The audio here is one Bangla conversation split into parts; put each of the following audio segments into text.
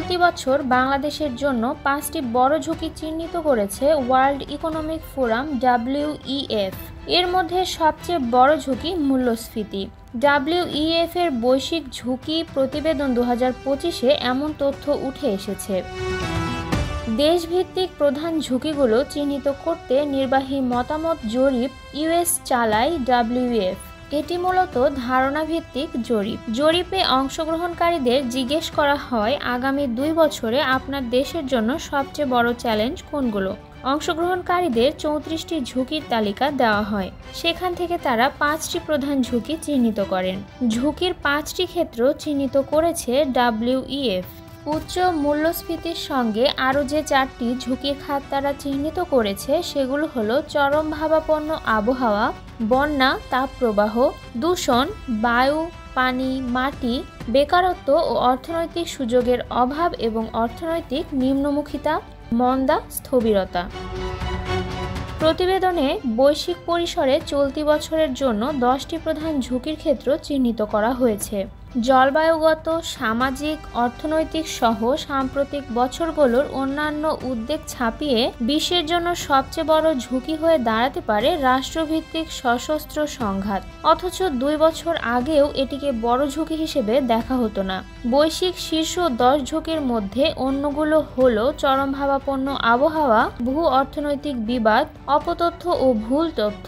চলতি বছর বাংলাদেশের জন্য 5টি বড় ঝুঁকি চিহ্নিত করেছে ওয়ার্ল্ড ইকোনমিক ফোরাম WEF। এর মধ্যে সবচেয়ে বড় ঝুঁকি মূল্যস্ফীতি। WEF এর বৈশ্বিক ঝুঁকি প্রতিবেদন 2025-এ এমন তথ্য উঠে এসেছে। দেশভিত্তিক প্রধান ঝুঁকিগুলো চিহ্নিত করতে নির্বাহী মতামত জরিপ US চালায় WEF। এটি মূলত ধারণাভিত্তিক জরিপে অংশগ্রহণকারীদের জিজ্ঞেস করা হয় আগামী 2 বছরে আপনার দেশের জন্য সবচেয়ে বড় চ্যালেঞ্জ কোনগুলো। অংশগ্রহণকারীদের 34টি ঝুঁকির তালিকা দেওয়া হয়, সেখান থেকে তারা 5টি প্রধান ঝুঁকি চিহ্নিত করেন। ঝুঁকির 5টি ক্ষেত্র চিহ্নিত করেছে WEF। উচ্চ মূল্যস্ফীতির সঙ্গে আরও যে 4টি ঝুঁকির খাত তারা চিহ্নিত করেছে সেগুলো হলো চরমভাবাপন্ন আবহাওয়া, বন্যা, তাপপ্রবাহ, দূষণ, বায়ু, পানি, মাটি, বেকারত্ব ও অর্থনৈতিক সুযোগের অভাব এবং অর্থনৈতিক নিম্নমুখিতা, মন্দা, স্থবিরতা। প্রতিবেদনে বৈশ্বিক পরিসরে চলতি বছরের জন্য 10টি প্রধান ঝুঁকির ক্ষেত্র চিহ্নিত করা হয়েছে। জলবায়ুগত, সামাজিক, অর্থনৈতিক সহ সাম্প্রতিক বছরগুলোর অন্যান্য উদ্বেগ ছাপিয়ে বিশ্বের জন্য সবচেয়ে বড় ঝুঁকি হয়ে দাঁড়াতে পারে রাষ্ট্রভিত্তিক সশস্ত্র সংঘাত। অথচ 2 বছর আগেও এটিকে বড় ঝুঁকি হিসেবে দেখা হতো না। বৈশ্বিক শীর্ষ 10 ঝুঁকির মধ্যে অন্যগুলো হলো চরমভাবাপন্ন আবহাওয়া, ভূ অর্থনৈতিক বিবাদ, অপতথ্য ও ভুল তথ্য,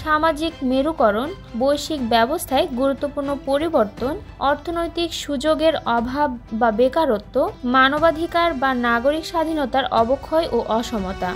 সামাজিক মেরুকরণ, বৈশ্বিক ব্যবস্থায় গুরুত্বপূর্ণ পরিবর্তন, অর্থনৈতিক সুযোগের অভাব বা বেকারত্ব, মানবাধিকার বা নাগরিক স্বাধীনতার অবক্ষয় ও অসমতা।